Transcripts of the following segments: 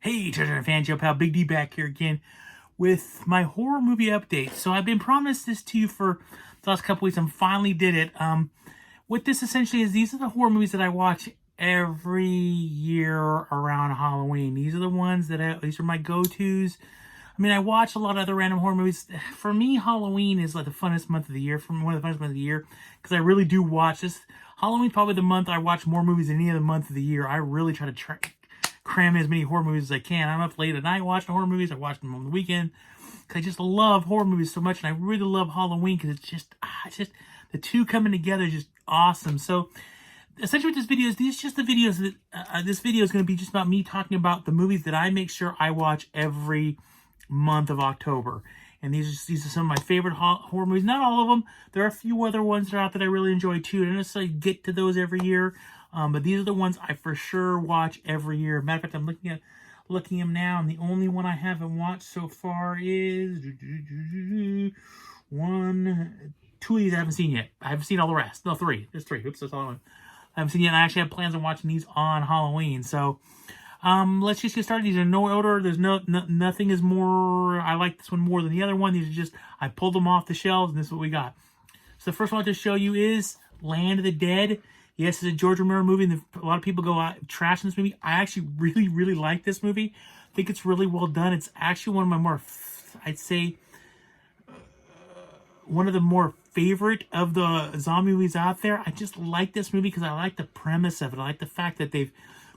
Hey, treasure fans, your pal Big D back here again with my horror movie update. So I've been promised this to you for the last couple weeks. I finally did it. What this essentially is, these are the horror movies that I watch every year around Halloween. These are the ones these are my go-tos. I mean, I watch a lot of other random horror movies. For me, Halloween is like the funnest month of the year, one of the funnest months of the year, because I really do watch this. Halloween's probably the month I watch more movies than any other month of the year. I really try to cram as many horror movies as I can. I'm up late at night watching horror movies. I watch them on the weekend because I just love horror movies so much, and I really love Halloween because it's just the two coming together is just awesome. So essentially, what this video is, this video is going to be just about me talking about the movies that I make sure I watch every month of October. And these are some of my favorite horror movies. Not all of them. There are a few other ones that are out that I really enjoy too. I don't necessarily get to those every year. But these are the ones I for sure watch every year. Matter of fact, I'm looking at them now, and the only one I haven't watched so far is two of these I haven't seen yet. I haven't seen all the rest. No, three. There's three. Oops, that's all I haven't seen yet. And I actually have plans on watching these on Halloween. So let's just get started. These are no order. There's nothing is more. I like this one more than the other one. These are just, I pulled them off the shelves, and this is what we got. So the first one to show you is Land of the Dead. Yes, it's a George Romero movie, and a lot of people go out trashing this movie. I actually really, really like this movie. I think it's really well done. It's actually one of my more, I'd say, one of the more favorite of the zombie movies out there. I just like this movie because I like the premise of it. I like the fact that they've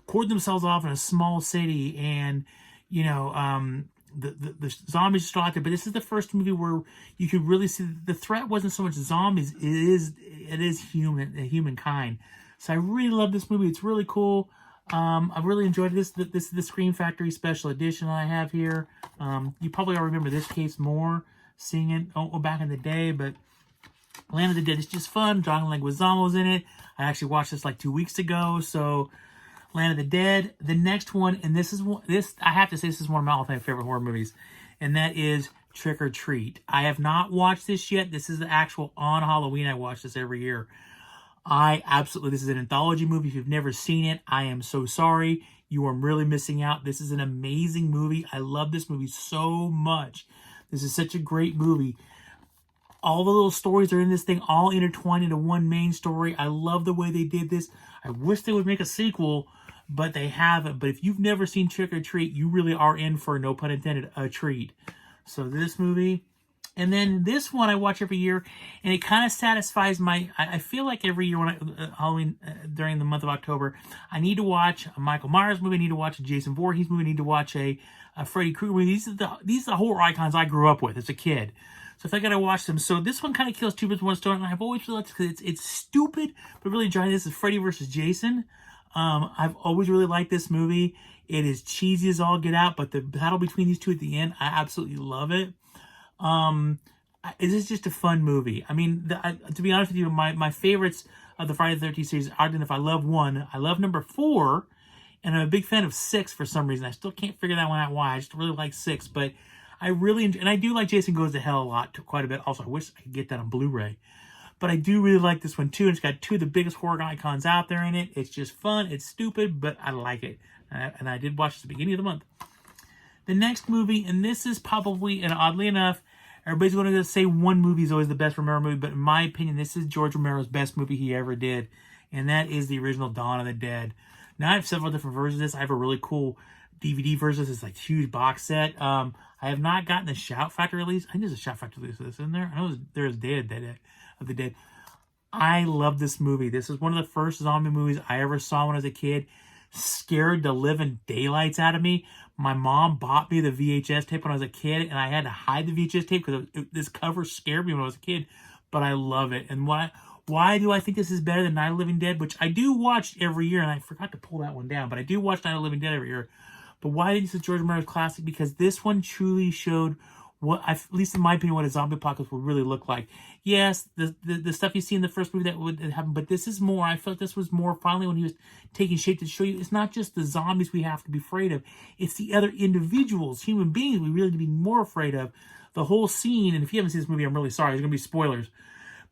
cordoned themselves off in a small city, and the zombies are still out there. But this is the first movie where you could really see the threat wasn't so much zombies. It is humankind. So I really love this movie. It's really cool. I really enjoyed this. This is the Scream Factory Special Edition I have here. You probably all remember this case more, seeing it back in the day. But Land of the Dead is just fun. John Leguizamo's in it. I actually watched this like 2 weeks ago. So Land of the Dead. The next one, and I have to say, this is one of my all-time favorite horror movies, and that is Trick or Treat. I have not watched this yet. This is the actual on Halloween. I watch this every year. This is an anthology movie. If you've never seen it, I am so sorry. You are really missing out. This is an amazing movie. I love this movie so much. This is such a great movie. All the little stories are in this thing, all intertwined into one main story. I love the way they did this. I wish they would make a sequel, but they haven't. But if you've never seen Trick or Treat, you really are in for, no pun intended, a treat. So this movie. And then this one I watch every year, and it kind of satisfies I feel like every year when Halloween, during the month of October, I need to watch a Michael Myers movie, I need to watch a Jason Voorhees movie, I need to watch a Freddy Krueger movie. These are the horror icons I grew up with as a kid. So if I gotta watch them. So this one kind of kills two birds with one stone, and I've always really liked it because it's stupid, but really enjoying this. Is Freddy versus Jason. I've always really liked this movie. It is cheesy as all get out, but the battle between these two at the end, I absolutely love it. It is just a fun movie. I mean, to be honest with you, my favorites of the Friday the 13th series, if I love one, I love number 4, and I'm a big fan of 6 for some reason. I still can't figure that one out why. I just really like 6, but I really enjoy, and I do like Jason Goes to Hell a lot, quite a bit. Also, I wish I could get that on Blu-ray. But I do really like this one too, and it's got two of the biggest horror icons out there in it. It's just fun. It's stupid, but I like it. And I did watch it at the beginning of the month. The next movie, and this is probably, and oddly enough, everybody's going to say one movie is always the best Romero movie, but in my opinion, this is George Romero's best movie he ever did, and that is the original Dawn of the Dead. Now, I have several different versions of this. I have a really cool DVD version of this, like huge box set. I have not gotten the Shout Factor release. I think there's a Shout Factor release of this in there. I know there's Dead of the Dead. I love this movie. This is one of the first zombie movies I ever saw when I was a kid. Scared the living daylights out of me. My mom bought me the VHS tape when I was a kid, and I had to hide the VHS tape because this cover scared me when I was a kid. But I love it. And why do I think this is better than Night of the Living Dead, which I do watch every year, and I forgot to pull that one down, but I do watch Night of the Living Dead every year. But why this is George Romero's classic? Because this one truly showed at least in my opinion, what a zombie apocalypse would really look like. Yes, the stuff you see in the first movie that would happen, but this is more, I felt this was more finally when he was taking shape to show you it's not just the zombies we have to be afraid of, it's the other individuals, human beings we really need to be more afraid of. The whole scene, and if you haven't seen this movie, I'm really sorry, there's going to be spoilers.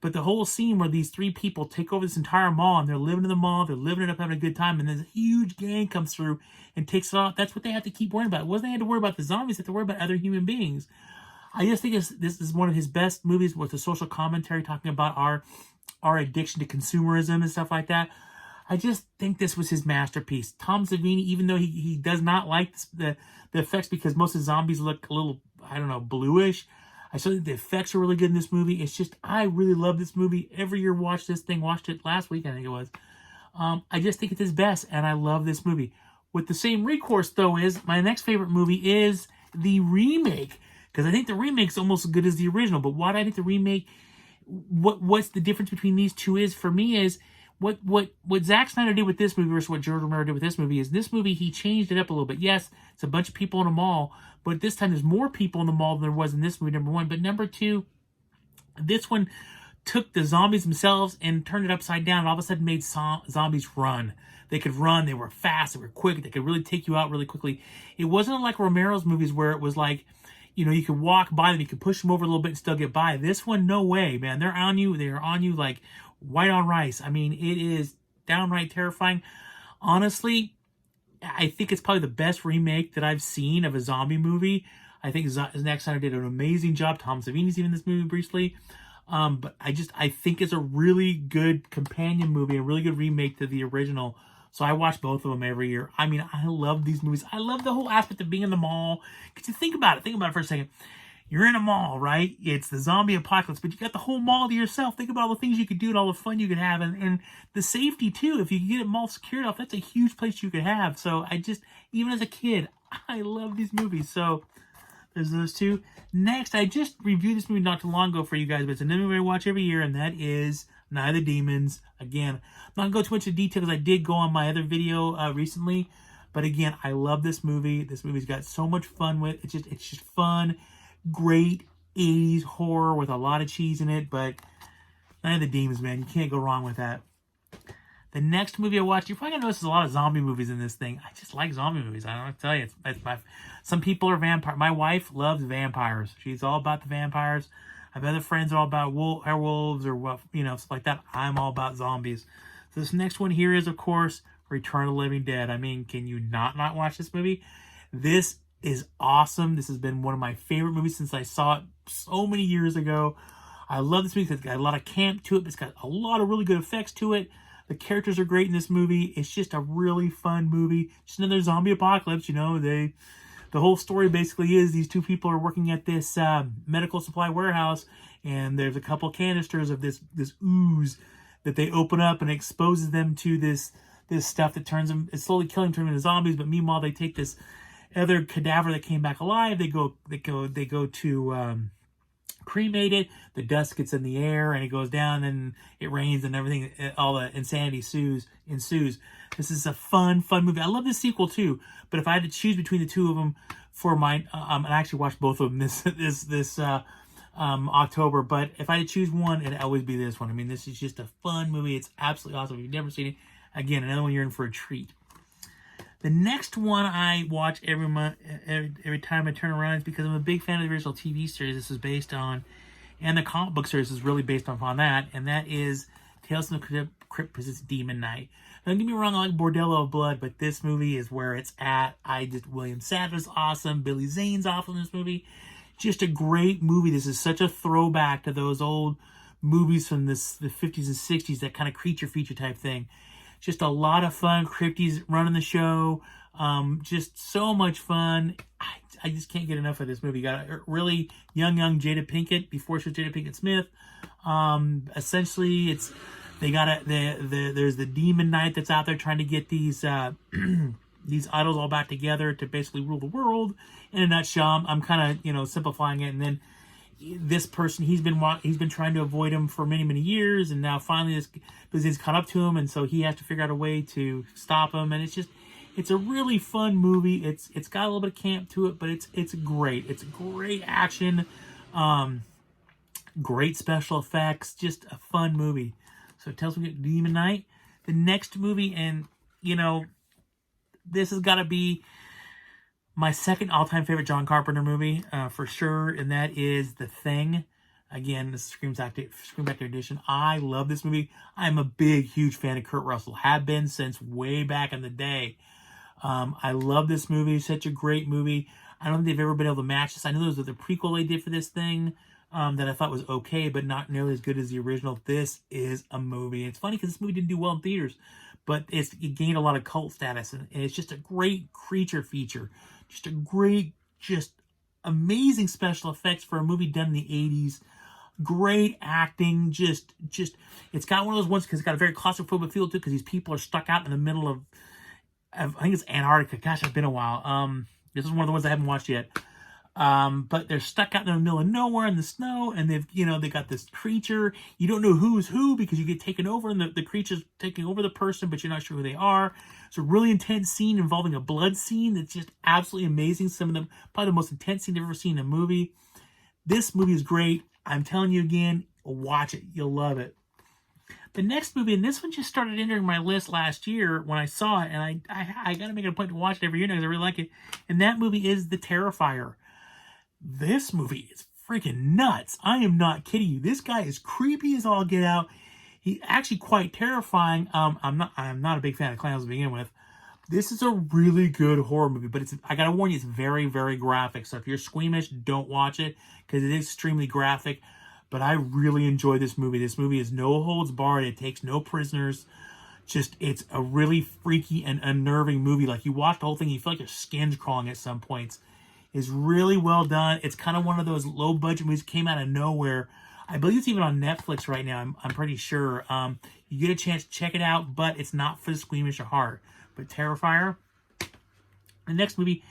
But the whole scene where these three people take over this entire mall and they're living in the mall, they're living it up, having a good time, and then a huge gang comes through and takes it off. That's what they have to keep worrying about. It wasn't they had to worry about the zombies, they had to worry about other human beings. I just think this is one of his best movies with a social commentary talking about our addiction to consumerism and stuff like that. I just think this was his masterpiece. Tom Savini, even though he does not like the effects because most of the zombies look a little, I don't know, bluish, I still think the effects are really good in this movie. It's just, I really love this movie. Every year watch this thing. Watched it last week, I think it was. I just think it's his best, and I love this movie. With the same recourse, though, is my next favorite movie is the remake. Because I think the remake's almost as good as the original. But why do I think the remake, what's the difference between these two is, for me, is what Zack Snyder did with this movie versus what George Romero did with this movie is this movie, he changed it up a little bit. Yes, it's a bunch of people in a mall, but this time there's more people in the mall than there was in this movie, number one. But number two, this one took the zombies themselves and turned it upside down and all of a sudden made zombies run. They could run, they were fast, they were quick, they could really take you out really quickly. It wasn't like Romero's movies where it was like, you know, you could walk by them, you could push them over a little bit and still get by. This one, no way, man. They're on you like white on rice. I mean, it is downright terrifying. Honestly, I think it's probably the best remake that I've seen of a zombie movie. I think Zack Snyder did an amazing job. Tom Savini's even in this movie briefly. But I think it's a really good companion movie, a really good remake to the original. So I watch both of them every year. I mean, I love these movies. I love the whole aspect of being in the mall. Because you think about it for a second. You're in a mall, right? It's the zombie apocalypse, but you got the whole mall to yourself. Think about all the things you could do and all the fun you could have. And the safety, too. If you can get it mall secured off, that's a huge place you could have. So even as a kid, I love these movies. So there's those two. Next, I just reviewed this movie not too long ago for you guys, but it's another movie I watch every year, and that is Night of the Demons. Again, I'm not going to go too much into detail because I did go on my other video recently. But again, I love this movie. This movie's got so much fun with it. It's just fun. Great 80s horror with a lot of cheese in it, but Night of the Demons, man, you can't go wrong with that. The next movie I watched, you're probably gonna notice there's a lot of zombie movies in this thing. I just like zombie movies. I don't know what to tell you. Some people are vampire. My wife loves vampires. She's all about the vampires. I have other friends are all about werewolves or stuff like that. I'm all about zombies. So this next one here is, of course, Return of the Living Dead. I mean, can you not watch this movie? This is awesome. This has been one of my favorite movies since I saw it so many years ago. I love this movie because it's got a lot of camp to it, but it's got a lot of really good effects to it. The characters are great in this movie. It's just a really fun movie. Just another zombie apocalypse, the whole story basically is these two people are working at this medical supply warehouse, and there's a couple canisters of this ooze that they open up and exposes them to this stuff that turns them, it's slowly killing them into zombies. But meanwhile, they take this other cadaver that came back alive. They go to cremate it. The dust gets in the air and it goes down and it rains and everything. All the insanity ensues. This is a fun movie. I love this sequel too. But if I had to choose between the two of them for mine, and I actually watched both of them this October. But if I had to choose one, it'd always be this one. I mean, this is just a fun movie. It's absolutely awesome. If you've never seen it, again, another one you're in for a treat. The next one I watch every time I turn around is because I'm a big fan of the original TV series this is based on, and the comic book series is really based upon that, and that is Tales from the Crypt presents Demon Knight. Don't get me wrong, I like Bordello of Blood, but this movie is where it's at. William Sadler's awesome. Billy Zane's awesome in this movie. Just a great movie. This is such a throwback to those old movies from the 50s and 60s, that kind of creature feature type thing. Just a lot of fun. Crypty's running the show. Just so much fun. I just can't get enough of this movie. You got a really young Jada Pinkett before she was Jada Pinkett Smith. Essentially, there's the Demon Knight that's out there trying to get these these idols all back together to basically rule the world. In a nutshell, I'm kind of simplifying it, and then this person, he's been trying to avoid him for many years, and now finally he's caught up to him, and so he has to figure out a way to stop him. And it's a really fun movie. It's got a little bit of camp to it, but it's great. It's great action, great special effects, just a fun movie. So Tales from Demon Knight. The next movie, and this has got to be my second all-time favorite John Carpenter movie, for sure, and that is The Thing. Again, this is Scream Factory Edition. I love this movie. I'm a big, huge fan of Kurt Russell. Have been since way back in the day. I love this movie. Such a great movie. I don't think they've ever been able to match this. I know there was the prequel they did for this thing that I thought was okay, but not nearly as good as the original. This is a movie. It's funny because this movie didn't do well in theaters, but it gained a lot of cult status, and it's just a great creature feature. Just a great, just amazing special effects for a movie done in the 80s. Great acting. Just it's got one of those ones because it's got a very claustrophobic feel to it because these people are stuck out in the middle of I think it's Antarctica. Gosh, it's been a while. This is one of the ones I haven't watched yet. But they're stuck out in the middle of nowhere in the snow, and they got this creature. You don't know who's who because you get taken over, and the creature's taking over the person, but you're not sure who they are. It's a really intense scene involving a blood scene that's just absolutely amazing. Some of them, probably the most intense scene I've ever seen in a movie. This movie is great. I'm telling you again, watch it. You'll love it. The next movie, and this one just started entering my list last year when I saw it, and I got to make it a point to watch it every year now because I really like it. And that movie is The Terrifier. This movie is freaking nuts. I am not kidding you. This guy is creepy as all get out. He's actually quite terrifying. I'm not a big fan of clowns to begin with. This is a really good horror movie, but I gotta warn you, it's very, very graphic. So if you're squeamish, don't watch it because it is extremely graphic. But I really enjoy this movie. This movie is no holds barred. It takes no prisoners. It's a really freaky and unnerving movie. Like, you watch the whole thing, you feel like your skin's crawling at some points. It's really well done. It's kind of one of those low budget movies that came out of nowhere. I believe it's even on Netflix right now. I'm pretty sure. You get a chance to check it out, but it's not for the squeamish or heart. But Terrifier. The next movie,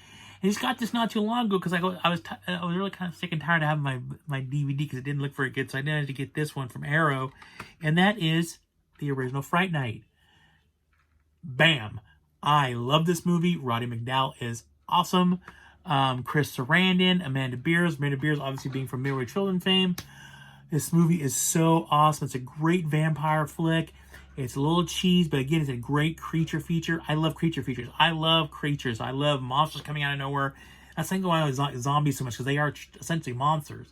and just got this not too long ago because I was really kind of sick and tired of having my DVD because it didn't look very good. So I decided to get this one from Arrow, and that is the original Fright Night. Bam! I love this movie. Roddy McDowall is awesome. Chris Sarandon, Amanda Beers obviously being from Midway Children fame. This movie is so awesome. It's a great vampire flick. It's a little cheese, but again, it's a great creature feature. I love creature features. I love creatures. I love monsters coming out of nowhere. That's not why I like zombies so much, because they are essentially monsters.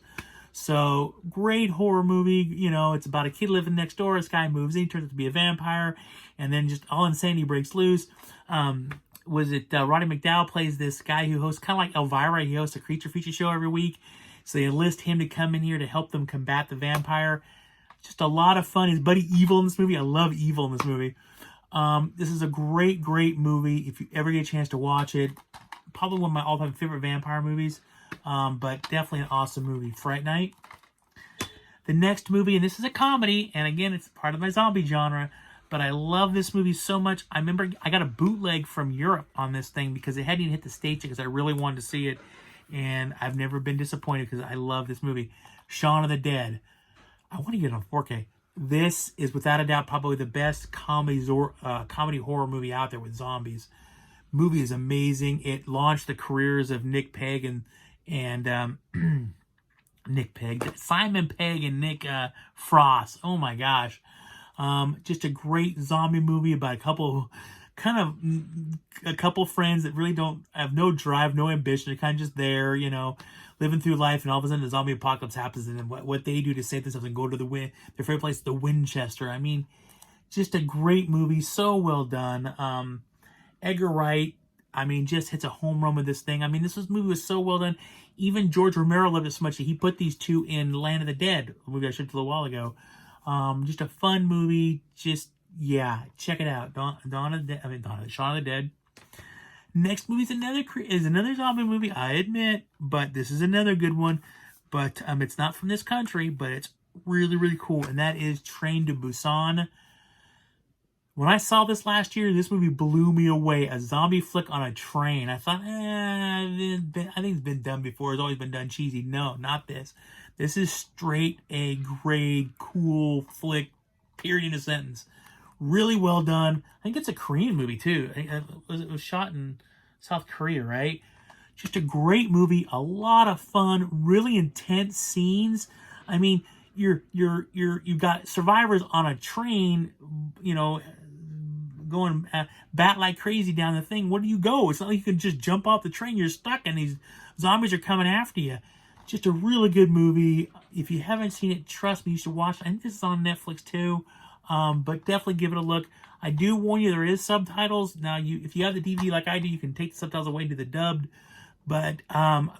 So, great horror movie. You know, it's about a kid living next door. This guy moves in, he turns out to be a vampire, and then just all insanity breaks loose. Roddy McDowall plays this guy who hosts, kind of like Elvira, he hosts a creature feature show every week. So they enlist him to come in here to help them combat the vampire. Just a lot of fun. Is Buddy evil in this movie? I love evil in this movie. This is a great, great movie. If you ever get a chance to watch it, probably one of my all-time favorite vampire movies. But definitely an awesome movie. Fright Night. The next movie, and this is a comedy, and again, it's part of my zombie genre, but I love this movie so much. I remember I got a bootleg from Europe on this thing because it hadn't even hit the States yet because I really wanted to see it, and I've never been disappointed because I love this movie. Shaun of the Dead. I want to get it on 4K. This is without a doubt probably the best comedy horror movie out there with zombies. Movie is amazing. It launched the careers of Nick Pegg and Nick Pegg, Simon Pegg and Nick Frost. Oh my gosh. Just a great zombie movie about a couple friends that really don't have no drive, no ambition. They're kind of just there, you know, living through life, and all of a sudden the zombie apocalypse happens, and then what they do to save themselves and go to their favorite place, the Winchester. I mean, just a great movie, so well done. Edgar Wright, I mean, just hits a home run with this thing. I mean, this movie was so well done. Even George Romero loved it so much that he put these two in Land of the Dead, a movie I showed you a little while ago. Just a fun movie. Just, yeah, check it out. Shaun of the Dead. Next movie is another zombie movie, I admit, but this is another good one. But it's not from this country, but it's really, really cool, and that is Train to Busan. When I saw this last year, this movie blew me away. A zombie flick on a train. I thought, I think it's been done before. It's always been done cheesy. No, not this. This is straight A grade, cool flick, period in a sentence. Really well done. I think it's a Korean movie, too. It was shot in South Korea, right? Just a great movie. A lot of fun. Really intense scenes. I mean, you've got survivors on a train, you know, going bat like crazy down the thing. Where do you go? It's not like you can just jump off the train. You're stuck, and these zombies are coming after you. Just a really good movie. If you haven't seen it, trust me, you should watch it. I think this is on Netflix too, but definitely give it a look. I do warn you, there is subtitles. Now, if you have the DVD like I do, you can take the subtitles away to the dubbed. But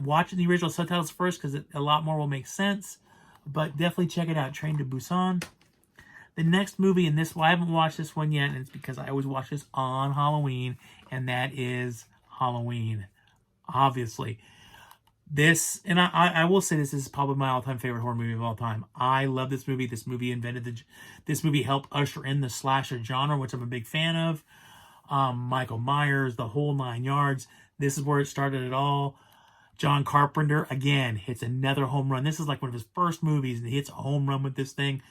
watching the original subtitles first, because a lot more will make sense. But definitely check it out, Train to Busan. The next movie, and I haven't watched this one yet, and it's because I always watch this on Halloween, and that is Halloween, obviously. This, and I will say this is probably my all-time favorite horror movie of all time. I love this movie. This movie this movie helped usher in the slasher genre, which I'm a big fan of. Michael Myers, the whole 9 yards. This is where it started it all. John Carpenter, again, hits another home run. This is like one of his first movies, and he hits a home run with this thing.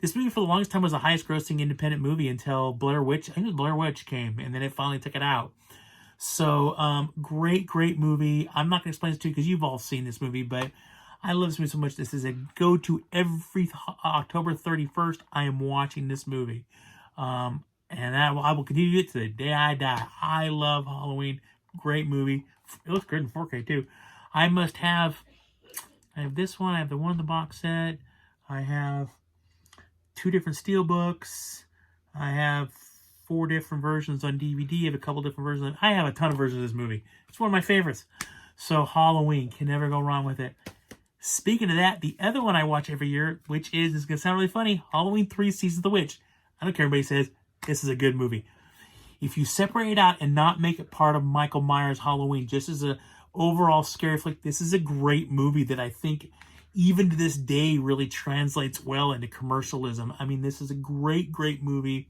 This movie, for the longest time, was the highest-grossing independent movie until Blair Witch. I think it was Blair Witch came, and then it finally took it out. So, great movie. I'm not going to explain this to you because you've all seen this movie, but I love this movie so much. This is a go-to every October 31st. I am watching this movie. And I will continue it to the day I die. I love Halloween. Great movie. It looks good in 4K, too. I have this one. I have the one in the box set. I have 2 different steelbooks. I have 4 different versions on DVD. I have a couple different versions. I have a ton of versions of this movie. It's one of my favorites. So Halloween, can never go wrong with it. Speaking of that, the other one I watch every year, which is, it's going to sound really funny, Halloween 3 Seasons of the Witch. I don't care what anybody says, this is a good movie. If you separate it out and not make it part of Michael Myers' Halloween, just as a overall scary flick, this is a great movie that I think even to this day really translates well into commercialism. I mean, this is a great movie.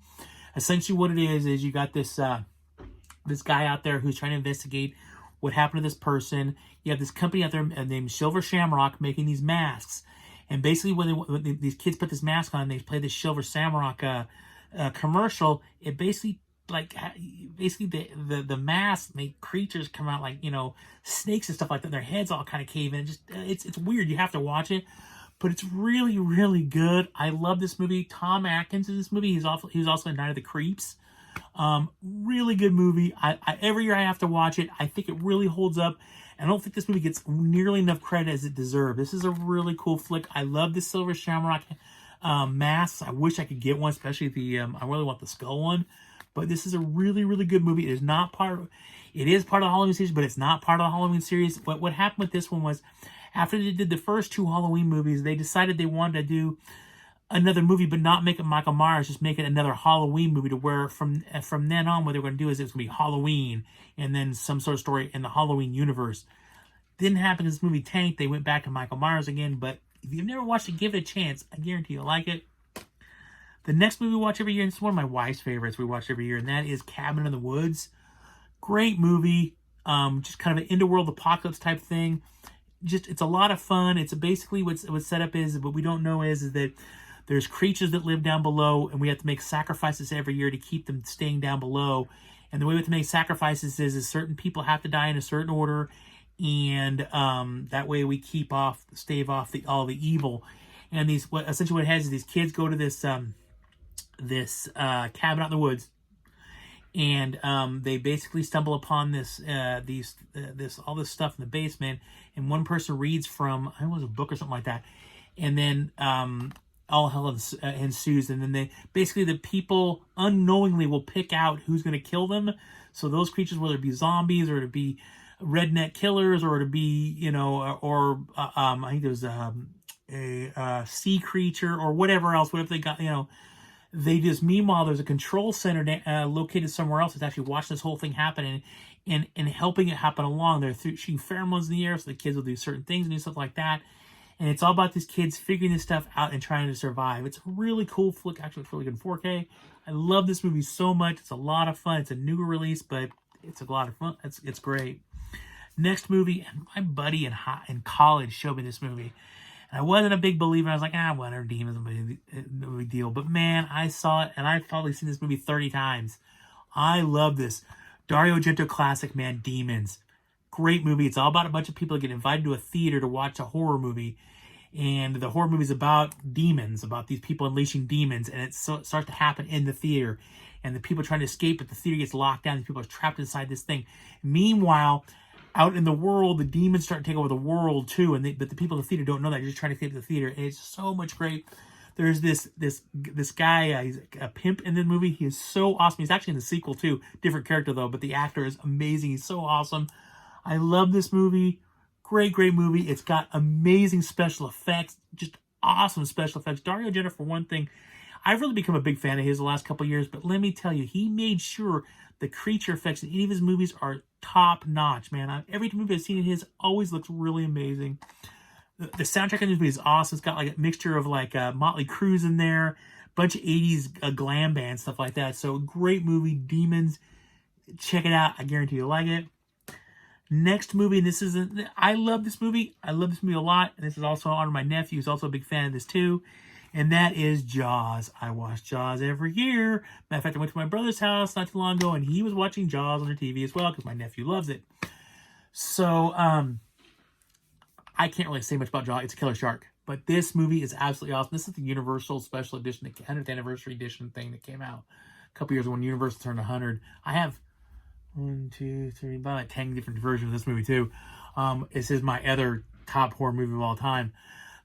Essentially what it is you got this this guy out there who's trying to investigate what happened to this person. You have this company out there named Silver Shamrock making these masks. And basically when these kids put this mask on and they play this Silver Shamrock commercial, it basically the mask make creatures come out like, snakes and stuff like that. Their heads all kind of cave in. It's weird. You have to watch it. But it's really good. I love this movie. Tom Atkins in this movie. He was also in Night of the Creeps. Really good movie. Every year I have to watch it. I think it really holds up. I don't think this movie gets nearly enough credit as it deserves. This is a really cool flick. I love the Silver Shamrock masks. I wish I could get one, especially I really want the skull one. But this is a really good movie. It is part of the Halloween series, but it's not part of the Halloween series. What happened with this one was, after they did the first 2 Halloween movies, they decided they wanted to do another movie, but not make it Michael Myers, just make it another Halloween movie, to where from then on, what they were going to do is it was going to be Halloween and then some sort of story in the Halloween universe. Didn't happen because this movie tanked. They went back to Michael Myers again, but if you've never watched it, give it a chance. I guarantee you'll like it. The next movie we watch every year, and it's one of my wife's favorites we watch every year, and that is Cabin in the Woods. Great movie. Just kind of an end-of-world apocalypse type thing. It's a lot of fun. It's basically what's set up is, what we don't know is that there's creatures that live down below, and we have to make sacrifices every year to keep them staying down below. And the way we have to make sacrifices is certain people have to die in a certain order, and that way we stave off all the evil. And essentially what it has is these kids go to this cabin out in the woods, and they basically stumble upon all this stuff in the basement, and one person reads from, I think it was a book or something like that, and then all hell ensues, and then the people unknowingly will pick out who's going to kill them. So those creatures, whether it be zombies or to be redneck killers or to be, I think there was a sea creature or whatever else, whatever they got, they just, meanwhile, there's a control center located somewhere else that's actually watching this whole thing happen and helping it happen along. They're shooting pheromones in the air so the kids will do certain things and do stuff like that. And it's all about these kids figuring this stuff out and trying to survive. It's a really cool flick. Actually, it's really good in 4K. I love this movie so much. It's a lot of fun. It's a newer release, but it's a lot of fun. It's great. Next movie, and my buddy in college showed me this movie. And I wasn't a big believer. I was like, whatever, demons, no big deal. But man, I saw it, and I've probably seen this movie 30 times. I love this. Dario Argento classic, man, Demons. Great movie. It's all about a bunch of people that get invited to a theater to watch a horror movie. And the horror movie is about demons, about these people unleashing demons. And it starts to happen in the theater. And the people trying to escape, but the theater gets locked down. These people are trapped inside this thing. Meanwhile, out in the world, the demons start to take over the world too, but the people in the theater don't know that. They're just trying to escape the theater, and it's so much great. There's this guy, he's a pimp in the movie. He is so awesome. He's actually in the sequel too, different character though, but the actor is amazing. He's so awesome. I love this movie. Great movie. It's got amazing special effects, just awesome special effects. Dario Argento, for one thing, I've really become a big fan of his the last couple of years, but let me tell you, he made sure the creature effects in any of his movies are top notch, man. Every movie I've seen of his always looks really amazing. The soundtrack in this movie is awesome. It's got like a mixture of like Motley Crue's in there, a bunch of 80s glam band, stuff like that. So great movie, Demons. Check it out. I guarantee you'll like it. Next movie, and I love this movie. I love this movie a lot. And this is also on my nephew, who's also a big fan of this too. And that is Jaws. I watch Jaws every year. Matter of fact, I went to my brother's house not too long ago, and he was watching Jaws on the TV as well, because my nephew loves it. So, I can't really say much about Jaws. It's a killer shark. But this movie is absolutely awesome. This is the Universal Special Edition, the 100th Anniversary Edition thing that came out a couple years ago when Universal turned 100. I have 1, 2, 3, about like 10 different versions of this movie too. This is my other top horror movie of all time.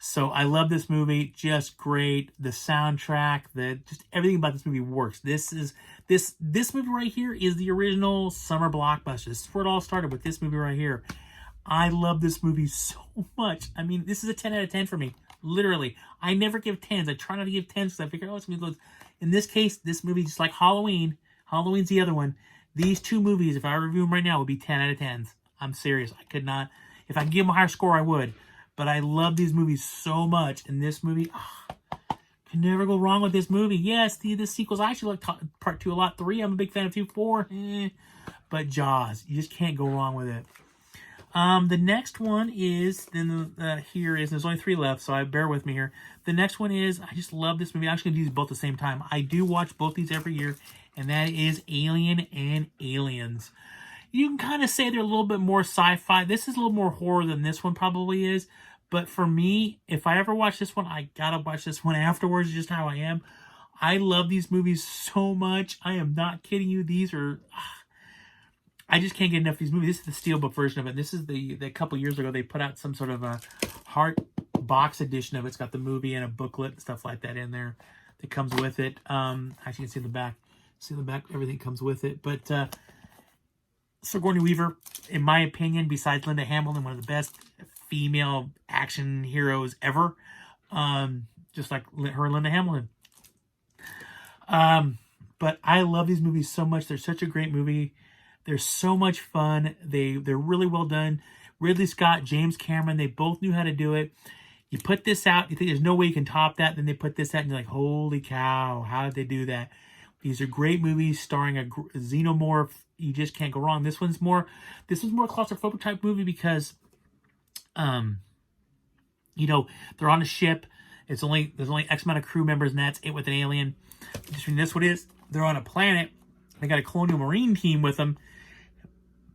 So I love this movie, just great. The soundtrack, just everything about this movie works. This movie right here is the original summer blockbuster. This is where it all started, with this movie right here. I love this movie so much. I mean, this is a 10 out of 10 for me. Literally. I never give 10s. I try not to give 10s because I figure, it's going to be good. In this case, this movie, just like Halloween. Halloween's the other one. These two movies, if I review them right now, would be 10 out of 10s. I'm serious. I could not. If I could give them a higher score, I would. But I love these movies so much. And this movie, can never go wrong with this movie. Yes, the sequels. I actually like part 2 a lot. 3, I'm a big fan of 2, 4. But Jaws, you just can't go wrong with it. The next one is, there's only 3 left, so bear with me here. The next one is, I just love this movie. I'm actually going to do these both at the same time. I do watch both these every year, and that is Alien and Aliens. You can kind of say they're a little bit more sci-fi. This is a little more horror than this one probably is. But for me, if I ever watch this one, I gotta watch this one afterwards, just how I am. I love these movies so much. I am not kidding you. These are... I just can't get enough of these movies. This is the Steelbook version of it. This is the couple years ago, they put out some sort of a hard box edition of it. It's got the movie and a booklet and stuff like that in there that comes with it. Actually, you can see the back. See the back, everything comes with it. But Sigourney Weaver, in my opinion, besides Linda Hamilton, one of the best female action heroes ever. Just like her and Linda Hamilton. But I love these movies so much. They're such a great movie. They're so much fun. They're really well done. Ridley Scott, James Cameron, they both knew how to do it. You put this out, you think there's no way you can top that. Then they put this out, and you're like, holy cow, how did they do that? These are great movies starring a xenomorph. You just can't go wrong. This was more claustrophobic type movie because, they're on a ship. There's only X amount of crew members, and that's it with an alien. This one is, they're on a planet. They got a colonial marine team with them.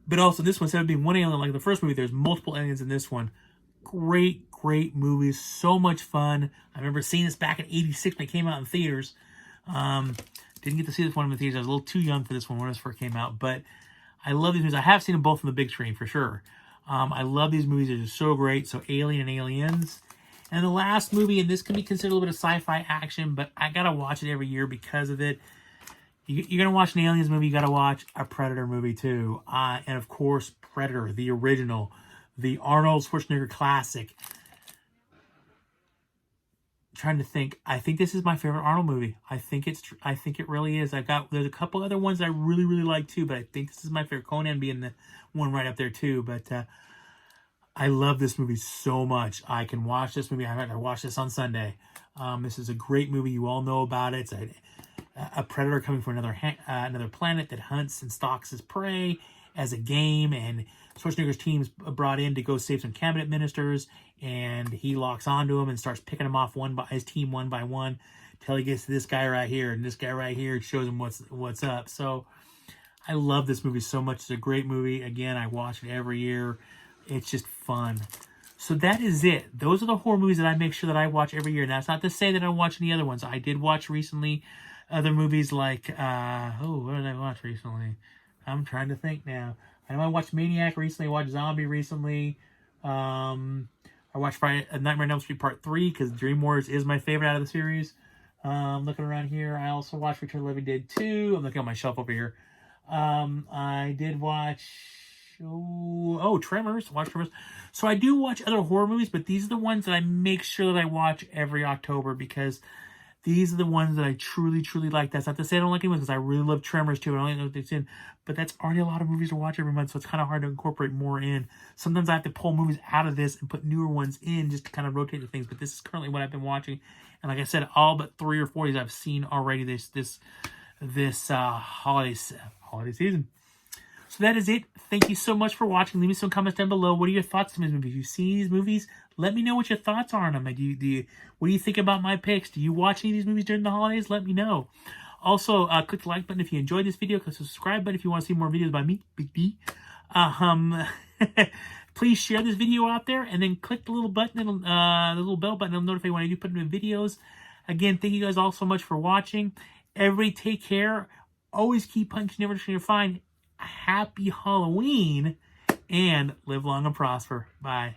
But also this one, instead of being one alien like the first movie, there's multiple aliens in this one. Great movies. So much fun. I remember seeing this back in 86 when it came out in theaters. Didn't get to see this one in the theaters. I was a little too young for this one when it first came out. But I love these movies. I have seen them both on the big screen for sure. I love these movies. They're just so great. So Alien and Aliens. And the last movie, and this can be considered a little bit of sci-fi action, but I got to watch it every year because of it. You're going to watch an Aliens movie, you got to watch a Predator movie too. And of course, Predator, the original, the Arnold Schwarzenegger classic. I'm trying to think. I think this is my favorite Arnold movie. I think it really is. There's a couple other ones I really, really like too, but I think this is my favorite. Conan being the one right up there too. But I love this movie so much. I can watch this movie. I watched this on Sunday. This is a great movie. You all know about it. It's a predator coming from another planet that hunts and stalks his prey as a game, and Schwarzenegger's team's brought in to go save some cabinet ministers, and he locks onto him and starts picking them off his team one by one till he gets to this guy right here, and this guy right here shows him what's up. So I love this movie so much. It's a great movie. Again, I watch it every year. It's just fun. So that is it. Those are the horror movies that I make sure that I watch every year. And that's not to say that I don't watch any other ones. I did watch recently other movies like, what did I watch recently? I'm trying to think now. I know I watched Maniac recently. I watched Zombie recently. I watched Friday, Nightmare on Elm Street Part 3 because Dream Warriors is my favorite out of the series. Looking around here, I also watched Return of the Living Dead 2. I'm looking on my shelf over here. I did watch... Tremors. Watch Tremors. So I do watch other horror movies, but these are the ones that I make sure that I watch every October because these are the ones that I truly, truly like. That's not to say I don't like anyone because I really love Tremors too. I don't know what they've seen, but that's already a lot of movies to watch every month, so it's kind of hard to incorporate more in. Sometimes I have to pull movies out of this and put newer ones in just to kind of rotate the things. But this is currently what I've been watching, and like I said, all but 3 or 4 of these I've seen already this holiday season. So that is it. Thank you so much for watching. Leave me some comments down below. What are your thoughts on these movies? If you've seen these movies, let me know what your thoughts are on them. What do you think about my picks? Do you watch any of these movies during the holidays? Let me know. Also, click the like button if you enjoyed this video. Click the subscribe button if you want to see more videos by me, Big D. Please share this video out there, and then click the little button, the little bell button. It'll notify you when I do put new videos. Again, thank you guys all so much for watching. Everybody take care. Always keep punching, never trying to find. Happy Halloween, and live long and prosper. Bye.